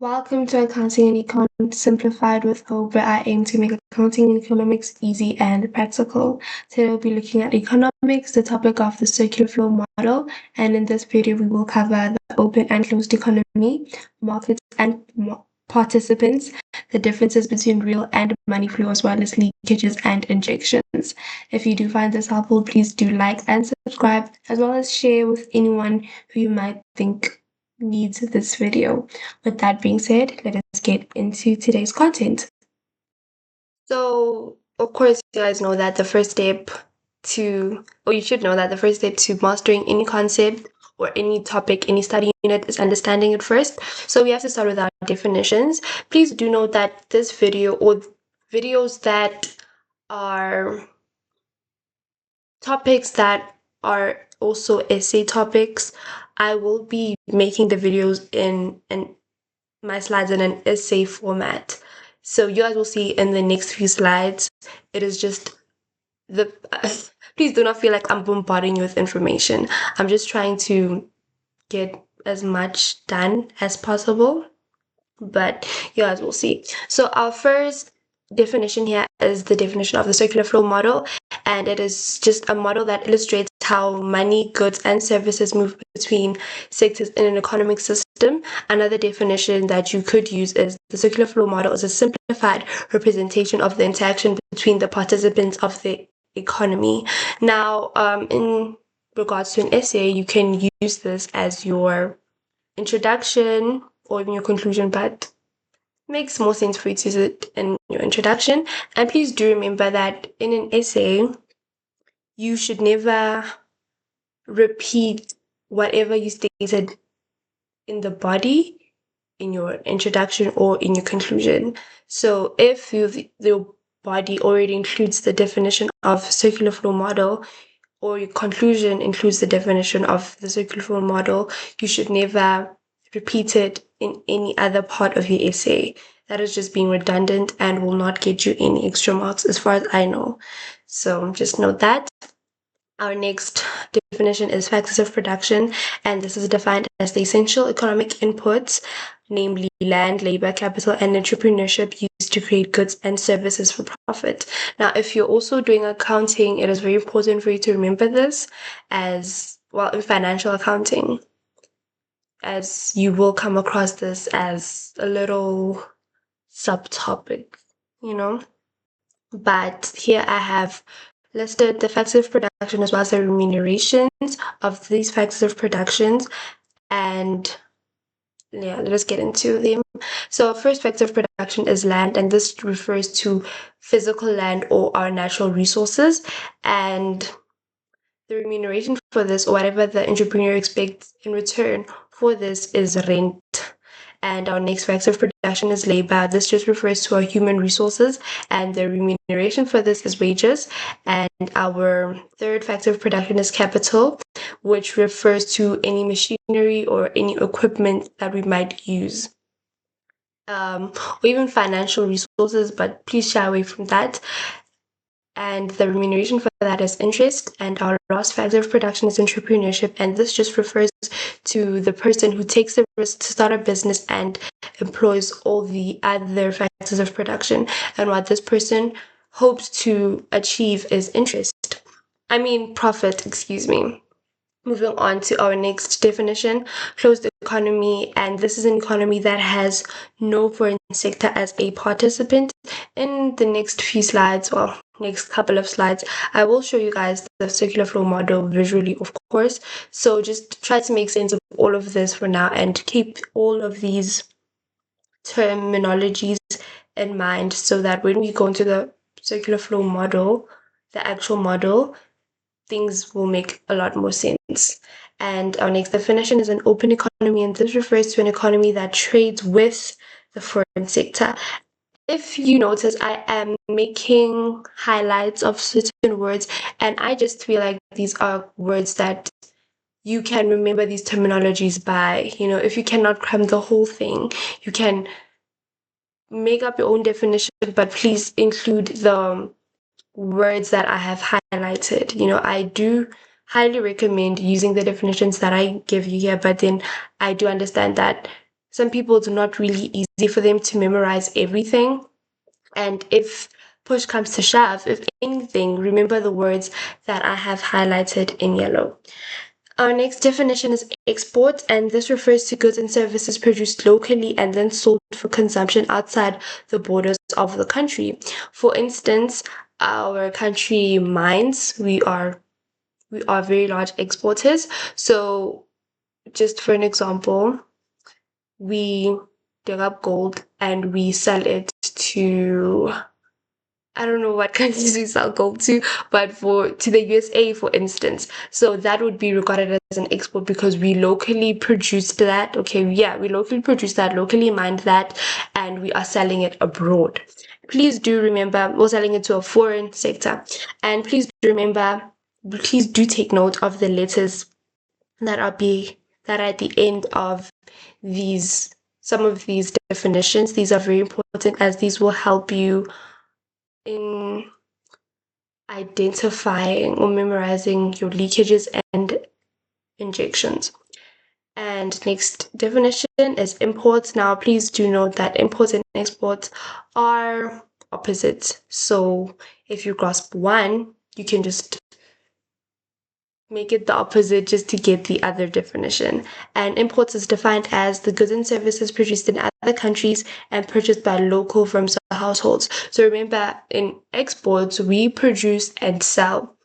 Welcome to Accounting and Econ Simplified with Hope, where I aim to make accounting and economics easy and practical. Today we'll be looking at economics, the topic of the circular flow model, and in this video we will cover the open and closed economy, markets and participants, the differences between real and money flow, as well as leakages and injections. If you do find this helpful, please do like and subscribe, as well as share with anyone who you might think needs this video. With that being said, let us get into today's content. So, of course, you guys know that the first step you should know that the first step to mastering any concept or any topic, any study unit is understanding it first. So we have to start with our definitions. Please do note that this video or videos that are topics that are also essay topics, I will be making the videos in my slides in an essay format. So you guys will see in the next few slides, it is just please do not feel like I'm bombarding you with information. I'm just trying to get as much done as possible, but you guys will see. So our first definition here is the definition of the circular flow model, and it is just a model that illustrates how money, goods, and services move between sectors in an economic system. Another definition that you could use is the circular flow model is a simplified representation of the interaction between the participants of the economy. Now, in regards to an essay, you can use this as your introduction or even your conclusion, but makes more sense for you to use it in your introduction. And please do remember that in an essay, you should never repeat whatever you stated in the body, in your introduction, or in your conclusion. So if your body already includes the definition of circular flow model, or your conclusion includes the definition of the circular flow model, you should never repeat it in any other part of your essay. That is just being redundant and will not get you any extra marks as far as I know. So just note that. Our next definition is factors of production, and this is defined as the essential economic inputs, namely land, labor, capital, and entrepreneurship used to create goods and services for profit. Now, if you're also doing accounting, it is very important for you to remember this as well in financial accounting, as you will come across this as a little subtopic, you know. But here I have listed the factors of production as well as the remunerations of these factors of productions. And yeah, let us get into them. So first factor of production is land, and this refers to physical land or our natural resources. And the remuneration for this, or whatever the entrepreneur expects in return for this, is rent. And our next factor of production is labor. This just refers to our human resources, and the remuneration for this is wages. And our third factor of production is capital, which refers to any machinery or any equipment that we might use. Or even financial resources, but please shy away from that. And the remuneration for that is interest. And our last factor of production is entrepreneurship, and this just refers to the person who takes the risk to start a business and employs all the other factors of production. And what this person hopes to achieve is profit, excuse me. Moving on to our next definition, closed economy, and this is an economy that has no foreign sector as a participant. In the next few slides, or next couple of slides, I will show you guys the circular flow model visually, of course. So just try to make sense of all of this for now and keep all of these terminologies in mind so that when we go into the circular flow model, the actual model, things will make a lot more sense. And our next definition is an open economy, and this refers to an economy that trades with the foreign sector. If you notice, I am making highlights of certain words, and I just feel like these are words that you can remember these terminologies by. If you cannot cram the whole thing, you can make up your own definition, but please include the words that I have highlighted. I do highly recommend using the definitions that I give you here, but then I do understand that some people it's not really easy for them to memorize everything. And if push comes to shove, if anything, remember the words that I have highlighted in yellow. Our next definition is export, and this refers to goods and services produced locally and then sold for consumption outside the borders of the country. For instance, our country mines, we are very large exporters. So just for an example, we dig up gold and we sell it to, I don't know what countries we sell gold to, but to the USA, for instance. So that would be regarded as an export because we locally produced that. Okay, yeah, we locally produced that, locally mined that, and we are selling it abroad. Please do remember, we're selling it to a foreign sector. And please do take note of the letters that are at the end of some of these definitions. These are very important as these will help you in identifying or memorizing your leakages and injections. And next definition is imports. Now, please do note that imports and exports are opposites. So if you grasp one, you can just make it the opposite just to get the other definition. And imports is defined as the goods and services produced in other countries and purchased by local firms or households. So remember, in exports, we produce and sell,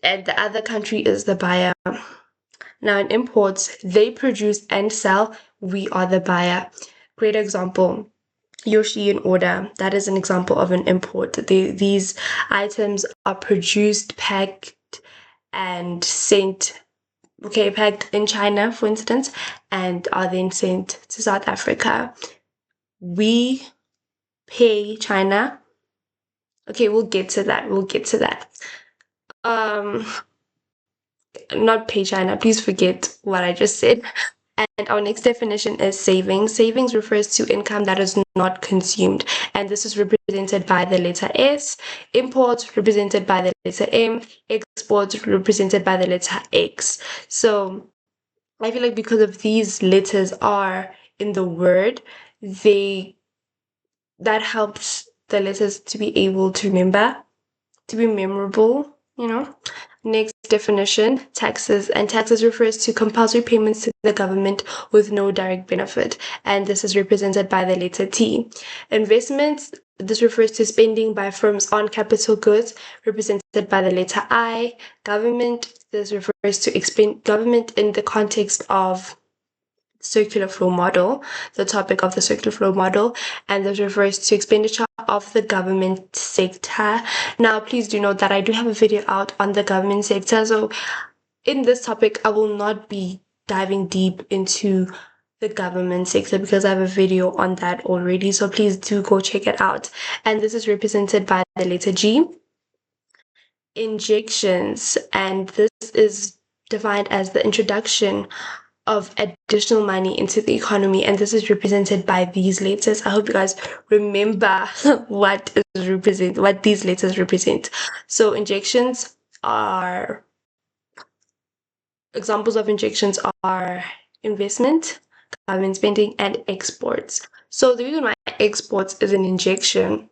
and the other country is the buyer. Now in imports, they produce and sell, we are the buyer. Great example, your Shein order. That is an example of an import. These items are produced, packed, and sent, packed in China, for instance, and are then sent to South Africa. We pay China. Okay, we'll get to that. Not pay China. Please forget what I just said. And our next definition is savings. Savings refers to income that is not consumed, and this is represented by the letter S. Imports represented by the letter M. Exports represented by the letter X. So I feel like because of these letters are in the word, that helps the letters to be able to remember, to be memorable, Next definition, taxes. And taxes refers to compulsory payments to the government with no direct benefit. And this is represented by the letter T. Investments, this refers to spending by firms on capital goods, represented by the letter I. Government, this refers to government in the context of circular flow model, the topic of the circular flow model, and this refers to expenditure of the government sector. Now, please do note that I do have a video out on the government sector. So in this topic, I will not be diving deep into the government sector because I have a video on that already. So please do go check it out. And this is represented by the letter G. Injections, and this is defined as the introduction of additional money into the economy, and this is represented by these letters. I hope you guys remember what these letters represent. So examples of injections are investment, government spending, and exports. So the reason why exports is an injection,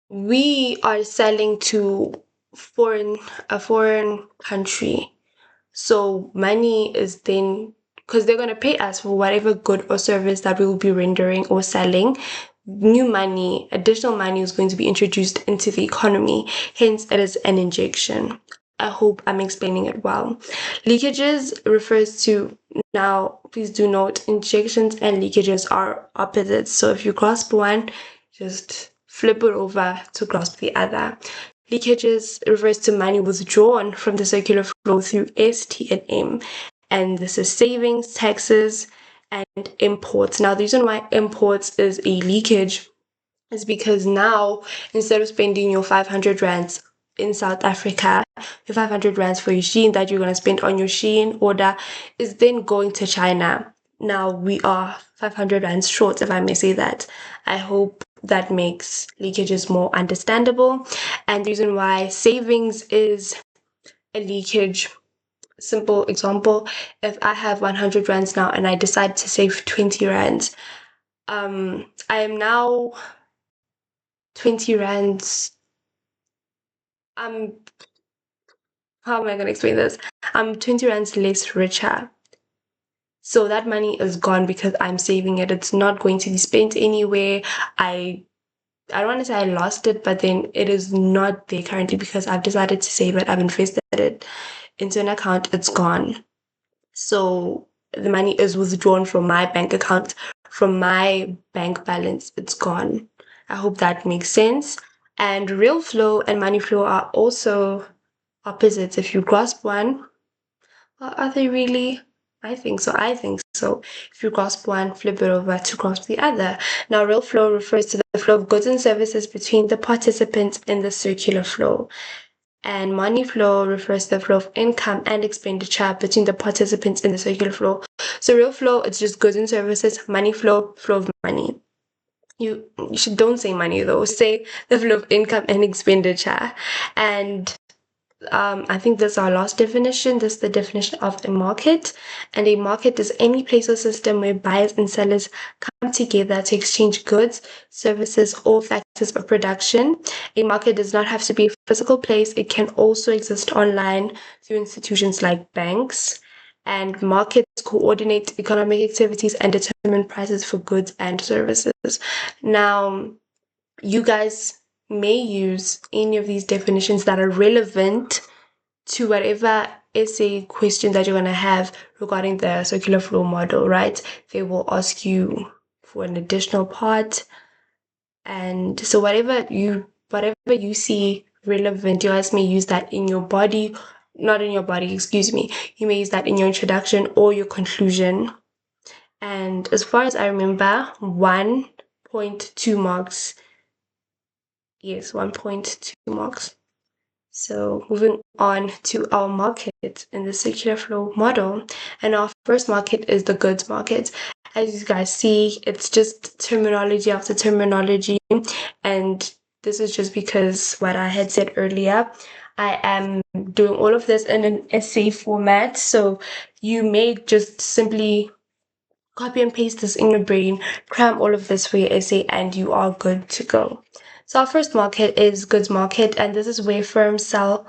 we are selling to a foreign country. So money is then, because they're going to pay us for whatever good or service that we will be rendering or selling, new money, additional money is going to be introduced into the economy. Hence, it is an injection. I hope I'm explaining it well. Leakages refers to, now please do note, injections and leakages are opposites. So if you grasp one, just flip it over to grasp the other. Leakages refers to money withdrawn from the circular flow through S, T, and M. And this is savings, taxes, and imports. Now, the reason why imports is a leakage is because now, instead of spending your 500 rands in South Africa, your 500 rands for your Shein that you're going to spend on your Shein order is then going to China. Now, we are 500 rands short, if I may say that. I hope that makes leakages more understandable. And the reason why savings is a leakage, simple example, if I have 100 rands now and I decide to save 20 rands, I am now 20 rands. How am I going to explain this? I'm 20 rands less richer. So that money is gone because I'm saving it. It's not going to be spent anywhere. I don't want to say I lost it, but then it is not there currently because I've decided to save it. I've invested it into an account. It's gone. So the money is withdrawn from my bank account, from my bank balance. It's gone. I hope that makes sense. And real flow and money flow are also opposites. If you grasp one, are they really? I think so. I think so. If you grasp one, flip it over to grasp the other. Now, real flow refers to the flow of goods and services between the participants in the circular flow. And money flow refers to the flow of income and expenditure between the participants in the circular flow. So real flow, it's just goods and services. Money flow, flow of money. You should don't say money though. Say the flow of income and expenditure. And I think that's our last definition. This is the definition of a market. And a market is any place or system where buyers and sellers come together to exchange goods, services, or factors of production. A market does not have to be a physical place. It can also exist online through institutions like banks. And markets coordinate economic activities and determine prices for goods and services. Now, you guys may use any of these definitions that are relevant to whatever essay question that you're going to have regarding the circular flow model, right? They will ask you for an additional part. And so whatever you see relevant, you guys may use that in your body, not in your body, excuse me. You may use that in your introduction or your conclusion. And as far as I remember, 1.2 marks. Yes, 1.2 marks. So moving on to our market in the circular flow model. And our first market is the goods market. As you guys see, it's just terminology after terminology. And this is just because what I had said earlier, I am doing all of this in an essay format. So you may just simply copy and paste this in your brain, cram all of this for your essay, and you are good to go. So our first market is goods market, and this is where firms sell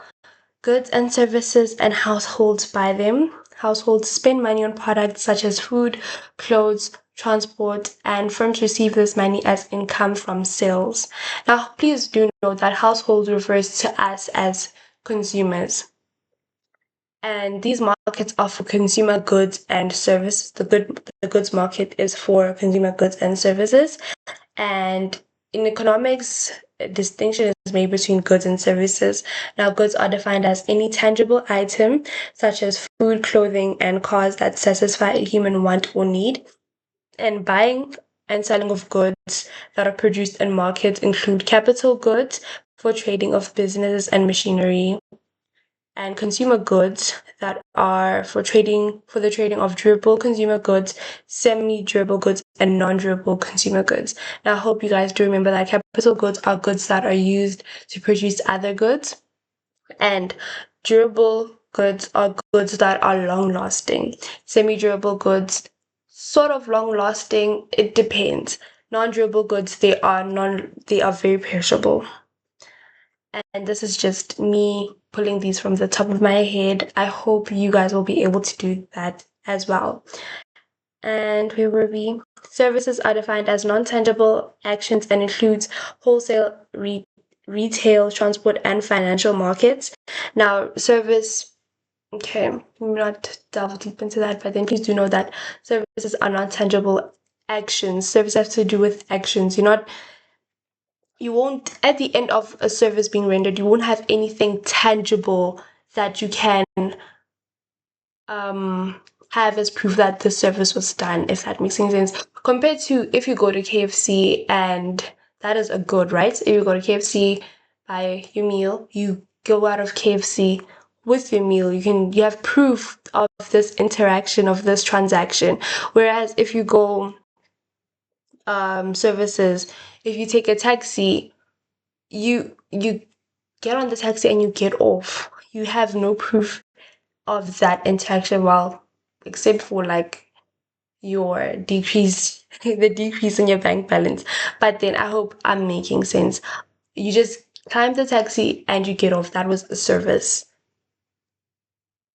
goods and services and households buy them. Households spend money on products such as food, clothes, transport, and firms receive this money as income from sales. Now, please do know that households refers to us as consumers. And these markets are for consumer goods and services. The goods market is for consumer goods and services. And in economics, a distinction is made between goods and services. Now, goods are defined as any tangible item, such as food, clothing, and cars that satisfy a human want or need. And buying and selling of goods that are produced in markets include capital goods for trading of businesses and machinery, and consumer goods that are for the trading of durable consumer goods, semi-durable goods, and non-durable consumer goods. Now, I hope you guys do remember that capital goods are goods that are used to produce other goods, and durable goods are goods that are long-lasting. Semi-durable goods, sort of long-lasting, it depends. Non-durable goods, they are very perishable. And this is just me pulling these from the top of my head. I hope you guys will be able to do that as well. And where were we? Services are defined as non-tangible actions and includes wholesale, retail, transport, and financial markets. Now, okay, let me not delve deep into that, but then please do know that services are non-tangible actions. Services have to do with actions. You won't, at the end of a service being rendered, you won't have anything tangible that you can have as proof that the service was done, if that makes any sense. Compared to if you go to KFC, and that is a good, right? If you go to KFC, buy your meal, you go out of KFC with your meal, you have proof of this interaction, of this transaction. Whereas if you go services, if you take a taxi, you get on the taxi and you get off. You have no proof of that interaction, well, except for like your decrease, the decrease in your bank balance. But then I hope I'm making sense. You just climb the taxi and you get off. That was a service.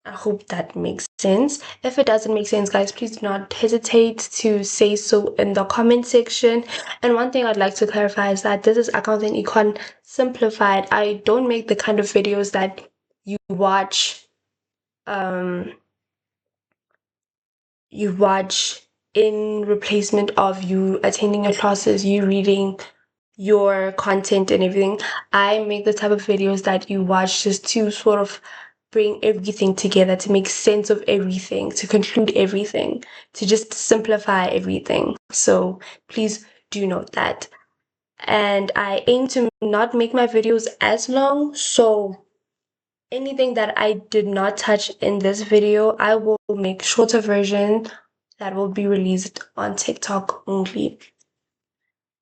I hope that makes sense. If it doesn't make sense, guys, please do not hesitate to say so in the comment section. And one thing I'd like to clarify is that this is Accounting Econ Simplified. I don't make the kind of videos that you watch um in replacement of you attending your classes, you reading your content and everything. I make the type of videos that you watch just to sort of bring everything together, to make sense of everything, to conclude everything, to just simplify everything. So please do note that. And I aim to not make my videos as long, so anything that I did not touch in this video, I will make shorter version that will be released on TikTok only.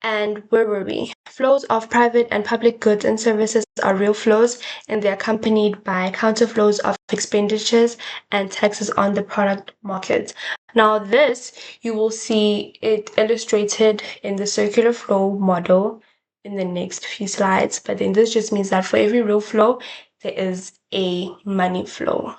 And where were we? Flows of private and public goods and services are real flows, and they're accompanied by counterflows of expenditures and taxes on the product market. Now, this you will see it illustrated in the circular flow model in the next few slides. But then this just means that for every real flow, there is a money flow.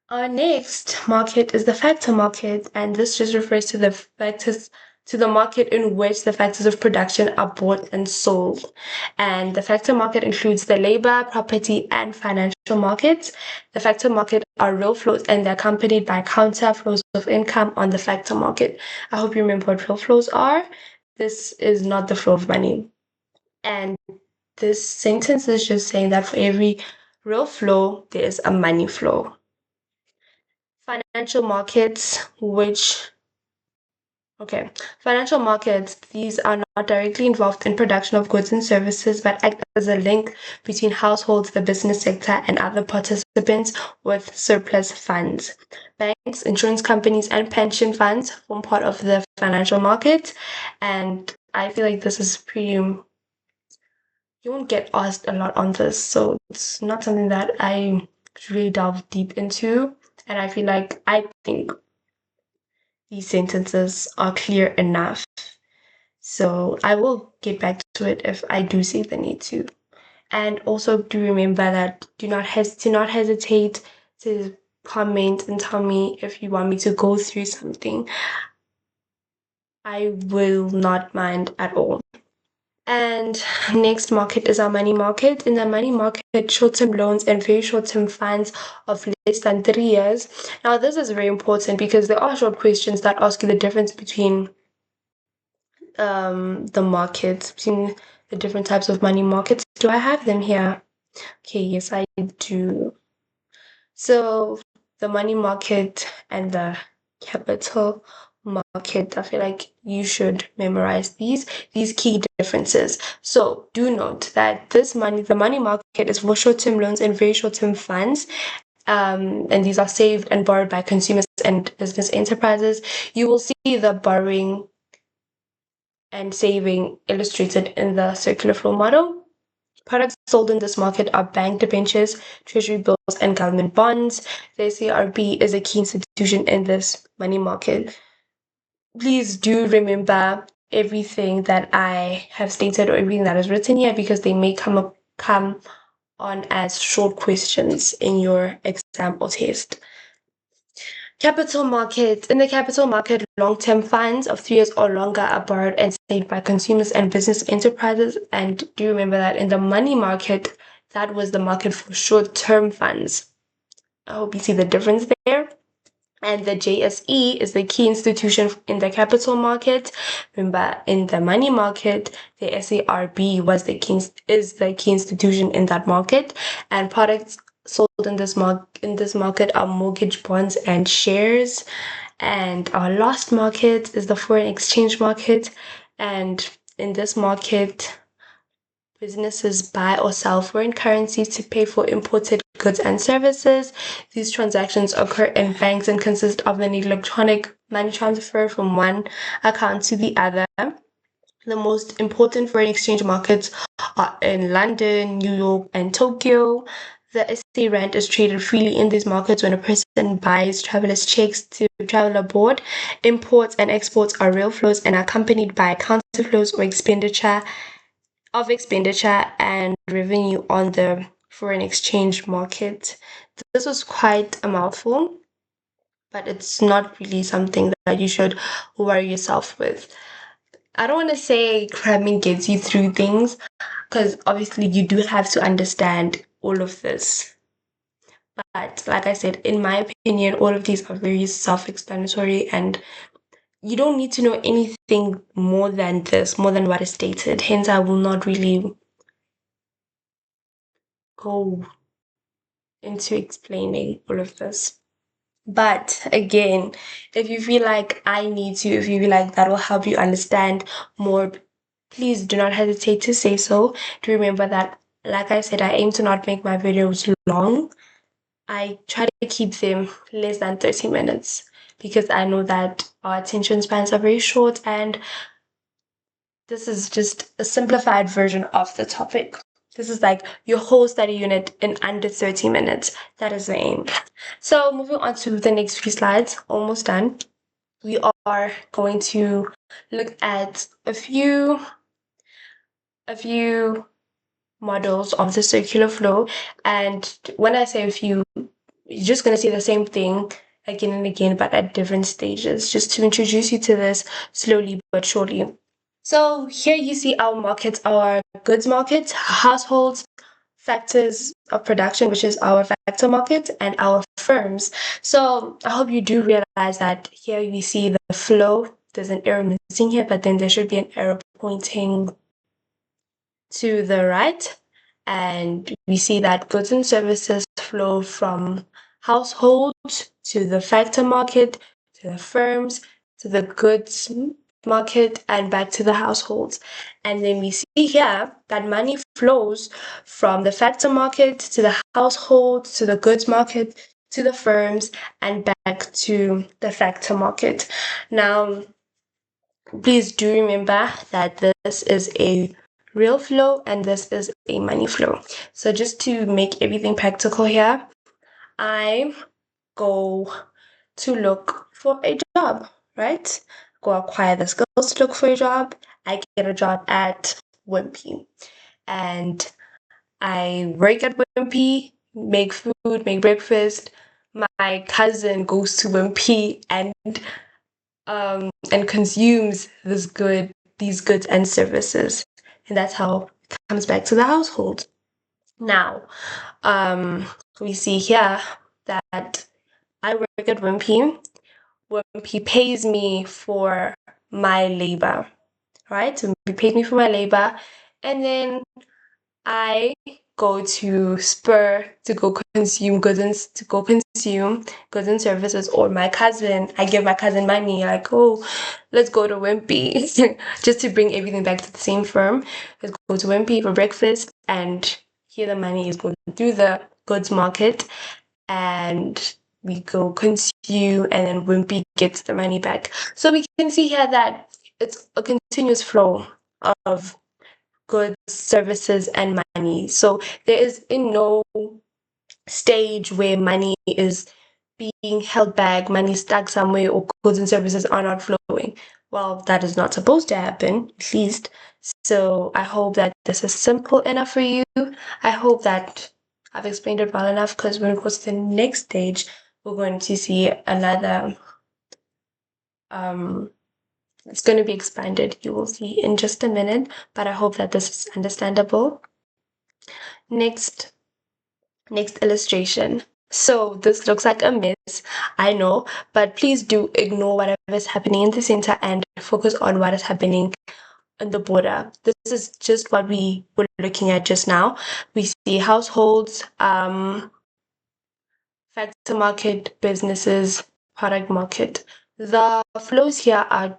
Our next market is the factor market, and this just refers to the market in which the factors of production are bought and sold. And the factor market includes the labor, property, and financial markets. The factor market are real flows, and they're accompanied by counter flows of income on the factor market. I hope you remember what real flows are. This is not the flow of money. And this sentence is just saying that for every real flow, there is a money flow. Financial markets, financial markets, these are not directly involved in production of goods and services, but act as a link between households, the business sector, and other participants with surplus funds. Banks, insurance companies, and pension funds form part of the financial market, and I feel like this is pretty. You won't get asked a lot on this, so it's not something that I really delve deep into, and I think these sentences are clear enough. So I will get back to it if I do see the need to. And also do remember that do not hesitate to comment and tell me if you want me to go through something. I will not mind at all. And next market is our money market. In the money market, short-term loans and very short-term funds of less than 3 years. Now, this is very important because there are short questions that ask you the difference between the markets, between the different types of money markets. Do I have them here? Okay, yes, I do. So the money market and the capital market, I feel like you should memorize these key differences. So do note that the money market is for short-term loans and very short-term funds. And these are saved and borrowed by consumers and business enterprises. You will see the borrowing and saving illustrated in the circular flow model. Products sold in this market are bank debentures, treasury bills, and government bonds. The CRB is a key institution in this money market. Please do remember everything that I have stated or everything that is written here because they may come on as short questions in your exam or test. Capital market. In the capital market, long-term funds of 3 years or longer are borrowed and saved by consumers and business enterprises. And do remember that in the money market, that was the market for short-term funds. I hope you see the difference there. And the JSE is the key institution in the capital market. Remember, in the money market, the SARB is the key institution in that market. And products sold in this market are mortgage bonds and shares. And our last market is the foreign exchange market. And in this market, businesses buy or sell foreign currencies to pay for imported goods and services. These transactions occur in banks and consist of an electronic money transfer from one account to the other. The most important foreign exchange markets are in London, New York, and Tokyo. the SA rand is traded freely in these markets when a person buys travelers' checks to travel abroad. Imports and exports are real flows and are accompanied by counter flows or expenditure and revenue on the foreign exchange market. This was quite a mouthful, but it's not really something that you should worry yourself with. I don't want to say cramming gets you through things, because obviously you do have to understand all of this. But like I said, in my opinion, all of these are very self-explanatory, and you don't need to know anything more than this, more than what is stated. Hence, I will not really go into explaining all of this. But again, if you feel like I need to, if you feel like that will help you understand more, please do not hesitate to say so. To remember that, like I said, I aim to not make my videos long. I try to keep them less than 30 minutes because I know that our attention spans are very short, and this is just a simplified version of the topic. This is like your whole study unit in under 30 minutes. That is the aim. So moving on to the next few slides, almost done. We are going to look at a few models of the circular flow. And when I say a few, you're just going to see the same thing again and again, but at different stages, just to introduce you to this slowly but surely. So here you see our markets, our goods markets, households, factors of production, which is our factor market, and our firms. So I hope you do realize that here we see the flow. There's an arrow missing here, but then there should be an arrow pointing to the right. And we see that goods and services flow from households to the factor market, to the firms, to the goods market, and back to the households. And then we see here that money flows from the factor market to the household, to the goods market, to the firms, and back to the factor market. Now, please do remember that this is a real flow and this is a money flow. So just to make everything practical here, I go to look for a job, right? Go acquire the skills to look for a job. I get a job at Wimpy. And I work at Wimpy, make food, make breakfast. My cousin goes to Wimpy and consumes these goods and services. And that's how it comes back to the household. Now, we see here that I work at Wimpy. Wimpy pays me for my labor, right? So Wimpy pays me for my labor, and then I go to Spur to go consume goods and services, or my cousin, I give my cousin money, like, oh, let's go to Wimpy, just to bring everything back to the same firm. Let's go to Wimpy for breakfast, and here the money is going through the goods market, and we go consume, and then Wimpy gets the money back. So we can see here that it's a continuous flow of goods, services, and money. So there is in no stage where money is being held back, money stuck somewhere, or goods and services are not flowing. Well, that is not supposed to happen, at least. So I hope that this is simple enough for you. I hope that I've explained it well enough, because when it goes to the next stage, we're going to see another it's going to be expanded. You will see in just a minute, but I hope that this is understandable. Next illustration. So this looks like a mess, I know, but please do ignore whatever is happening in the center and focus on what is happening on the border. This is just what we were looking at just now. We see households, factor market, businesses, product market. The flows here are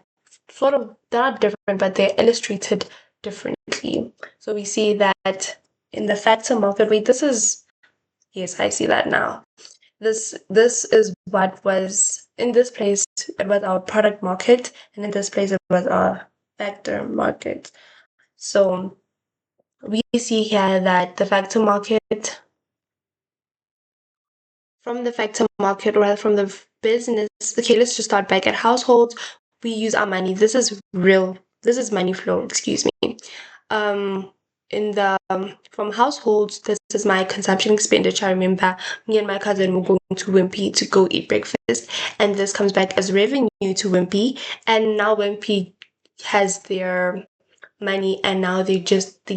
they're not different, but they're illustrated differently. So we see that in the factor market, yes, I see that now. This is what was in this place, it was our product market, and in this place it was our factor market. So we see here that the factor market from the factor market, or from the business. Okay, let's just start back at households. We use our money. This is money flow, excuse me. In the from households, this is my consumption expenditure. I remember me and my cousin were going to Wimpy to go eat breakfast, and this comes back as revenue to Wimpy. And now Wimpy has their money, and now they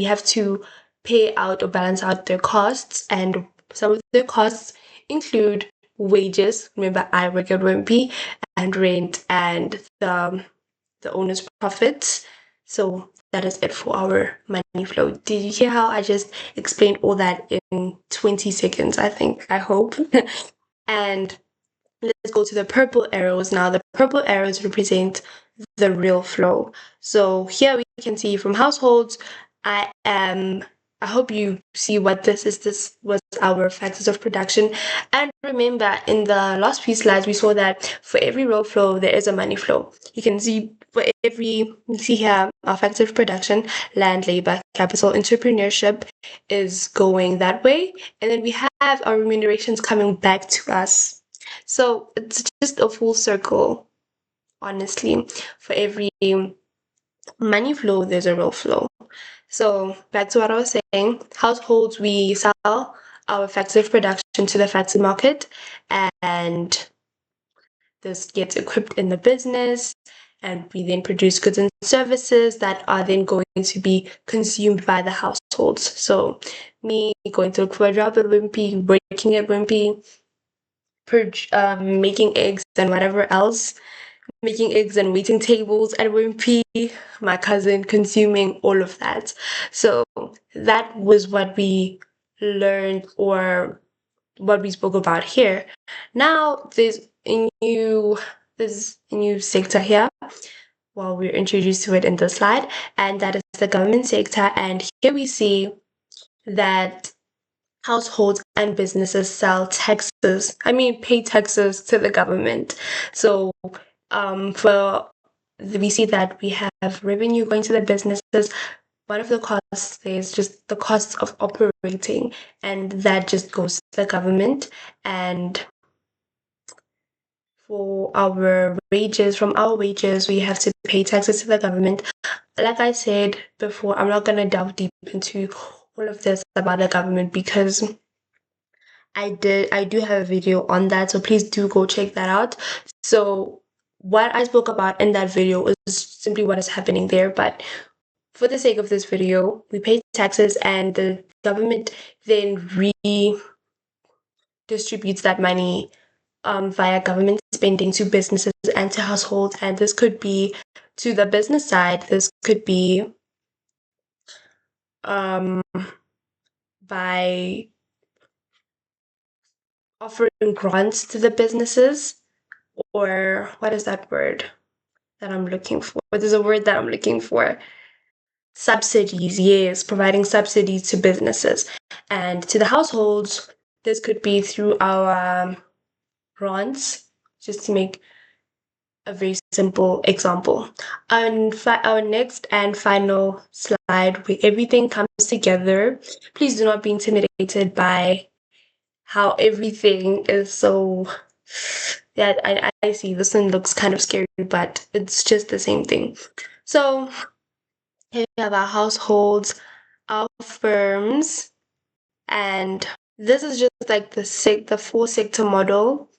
have to pay out or balance out their costs, and some of their costs include wages. Remember, I work at Wimpy, and rent, and the owner's profits. So that is it for our money flow. Did you hear how I just explained all that in 20 seconds? I hope. And let's go to the purple arrows now. The purple arrows represent the real flow. So here we can see from households, I hope you see what this is. This was our factors of production. And remember, in the last few slides, we saw that for every row flow, there is a money flow. You can see you see here, our factors of production, land, labor, capital, entrepreneurship is going that way. And then we have our remunerations coming back to us. So it's just a full circle, honestly. For every money flow, there's a real flow. So back to what I was saying, households, we sell our effective production to the factory market, and this gets equipped in the business, and we then produce goods and services that are then going to be consumed by the households. So me going to look for a job at Wimpy, working at Wimpy, making eggs and whatever else, making eggs and waiting tables at Wimpy, my cousin consuming all of that. So that was what we learned, or what we spoke about here. Now there's a new sector here. Well, we're introduced to it in the slide, and that is the government sector. And here we see that households and businesses pay taxes to the government. So we see that we have revenue going to the businesses. One of the costs is just the costs of operating, and that just goes to the government. And for our wages, from our wages, we have to pay taxes to the government. Like I said before, I'm not going to delve deep into all of this about the government, because I do have a video on that, so please do go check that out. So what I spoke about in that video is simply what is happening there, but for the sake of this video, we pay taxes, and the government then redistributes that money via government spending to businesses and to households. And this could be to the business side, this could be by offering grants to the businesses, or what is that word that I'm looking for? There's a word that I'm looking for. Subsidies, yes, providing subsidies to businesses. And to the households, this could be through our grants, just to make a very simple example. Our next and final slide, where everything comes together. Please do not be intimidated by how everything is so... Yeah, I see this one looks kind of scary, but it's just the same thing. So here we have our households, our firms, and this is just like the 4-sector model.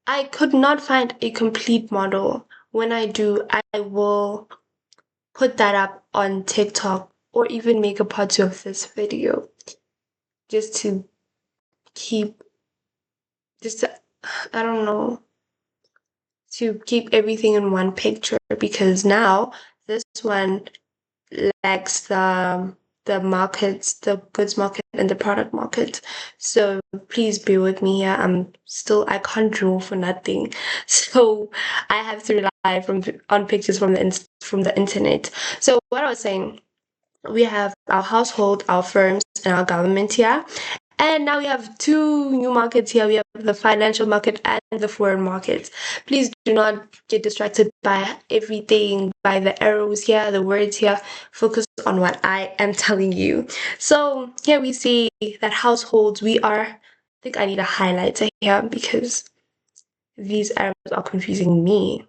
I could not find a complete model. When I do, I will put that up on TikTok, or even make a part 2 of this video, just to I don't know, to keep everything in one picture, because now this one lacks the markets, the goods market and the product market. So please bear with me here. I can't draw for nothing. So I have to rely on pictures from the internet. So what I was saying, we have our household, our firms, and our government here. And now we have 2 new markets here. We have the financial market and the foreign market. Please do not get distracted by everything, by the arrows here, the words here. Focus on what I am telling you. So here we see that households, we are think I need a highlighter here because these arrows are confusing me.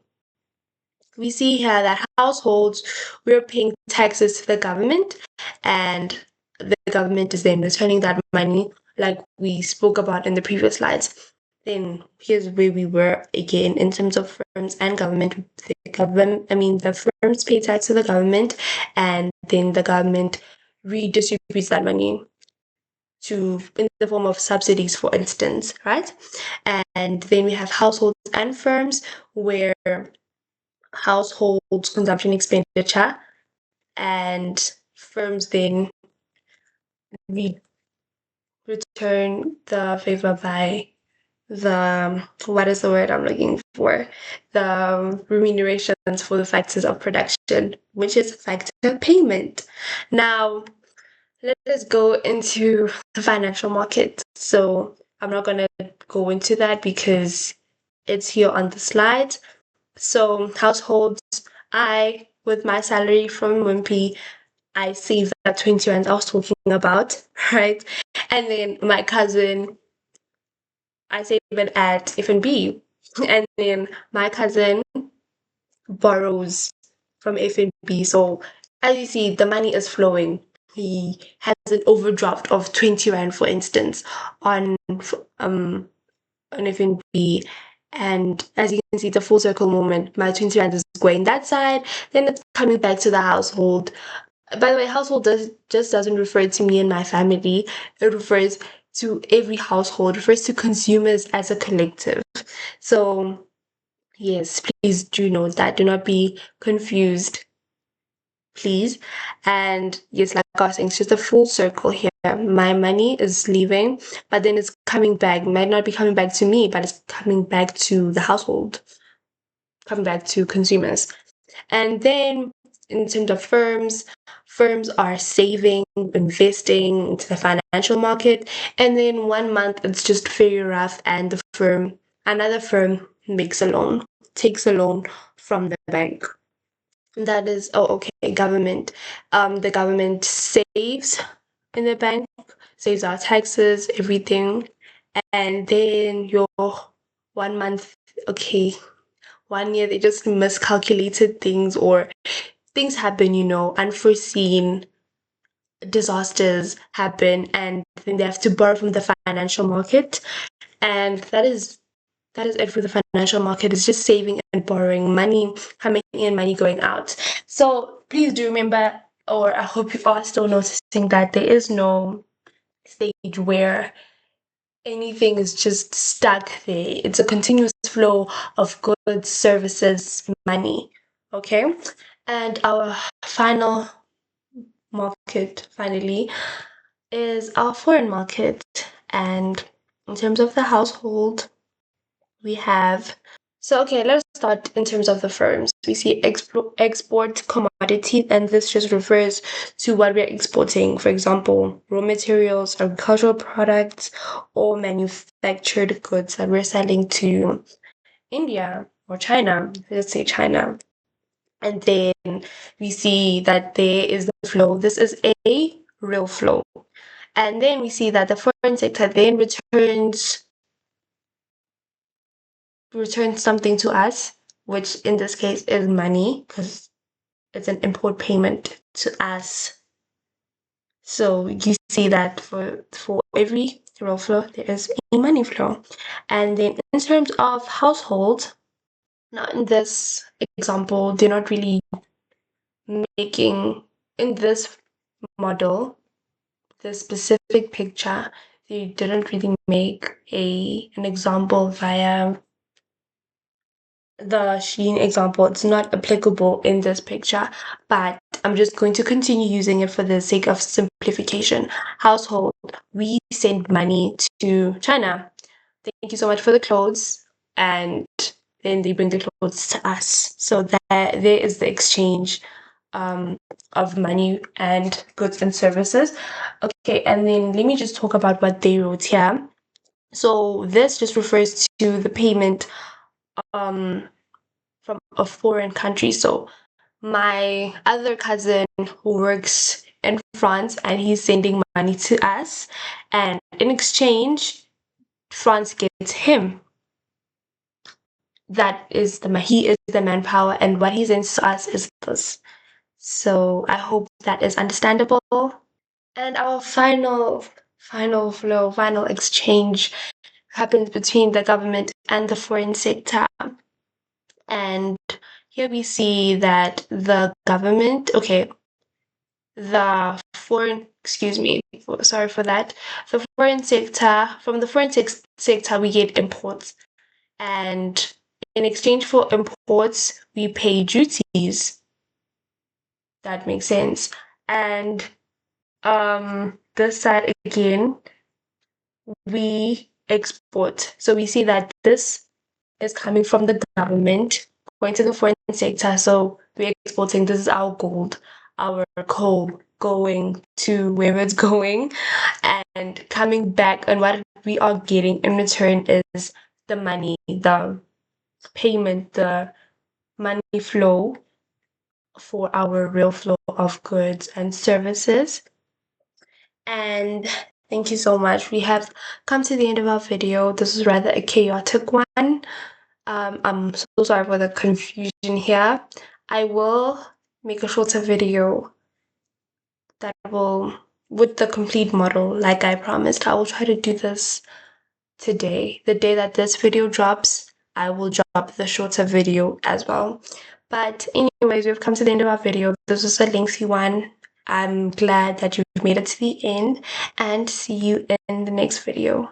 We see here that households, we're paying taxes to the government, and the government is then returning that money like we spoke about in the previous slides. Then here's where we were again in terms of firms and government. The firms pay tax to the government, and then the government redistributes that money to in the form of subsidies, for instance, right? And then we have households and firms where households consumption expenditure and firms then return the favor by the what is the word I'm looking for? The remunerations for the factors of production, which is factor payment. Now, let us go into the financial market. So I'm not going to go into that because it's here on the slide. So households, with my salary from Wimpy, I save that 20 rand I was talking about, right? And then my cousin, I save it at F&B. And then my cousin borrows from F&B. So as you see, the money is flowing. He has an overdraft of 20 rand, for instance, on F&B. And as you can see, the full circle moment, my 20 rand is going that side, then it's coming back to the household. By the way, household just doesn't refer to me and my family. It refers to every household, it refers to consumers as a collective. So yes, please do note that. Do not be confused, please. And yes, like I was saying, it's just a full circle here. My money is leaving, but then it's coming back. It might not be coming back to me, but it's coming back to the household, coming back to consumers. And then in terms of firms, firms are saving, investing into the financial market. And then 1 month, it's just very rough, and another firm makes a loan, takes a loan from the bank. That is, oh, okay, government. The government saves in the bank, saves our taxes, everything. And then your 1 month, okay, 1 year, they just miscalculated things, or things happen, unforeseen disasters happen, and then they have to borrow from the financial market. And that is it for the financial market. It's just saving and borrowing, money coming in, money going out. So please do remember, or I hope you are still noticing, that there is no stage where anything is just stuck there. It's a continuous flow of goods, services, money. Okay? And our final market, finally, is our foreign market. And in terms of the household, we have. So, okay, let's start in terms of the firms. We see export commodities, and this just refers to what we're exporting. For example, raw materials, agricultural products, or manufactured goods that we're selling to India or China. Let's say China. And then we see that there is the flow. This is a real flow. And then we see that the foreign sector then returns something to us, which in this case is money, because it's an import payment to us. So you see that for every real flow, there is a money flow. And then in terms of household, now in this example, they're not really making, in this model, this specific picture, they didn't really make an example via the Shein example. It's not applicable in this picture, but I'm just going to continue using it for the sake of simplification. Household, we send money to China. Thank you so much for the clothes, and then they bring the clothes to us. So there is the exchange of money and goods and services. Okay, and then let me just talk about what they wrote here. So this just refers to the payment from a foreign country. So my other cousin who works in France, and he's sending money to us, and in exchange France gets him. He is the manpower, and what he sends to us is this. So I hope that is understandable. And our final exchange happens between the government and the foreign sector. And here we see that the government, sorry for that. The foreign sector, from the foreign sector, we get imports. And in exchange for imports, we pay duties. That makes sense. And this side again, we export. So we see that this is coming from the government, going to the foreign sector. So we're exporting. This is our gold, our coal going to where it's going and coming back. And what we are getting in return is the money, the payment, the money flow for our real flow of goods and services. And thank you so much. We have come to the end of our video. This is rather a chaotic one. I'm so sorry for the confusion here. I will make a shorter video that will, with the complete model, like I promised. I will try to do this today. The day that this video drops, I will drop the shorter video as well. But anyways, we've come to the end of our video. This was a lengthy one. I'm glad that you've made it to the end, and see you in the next video.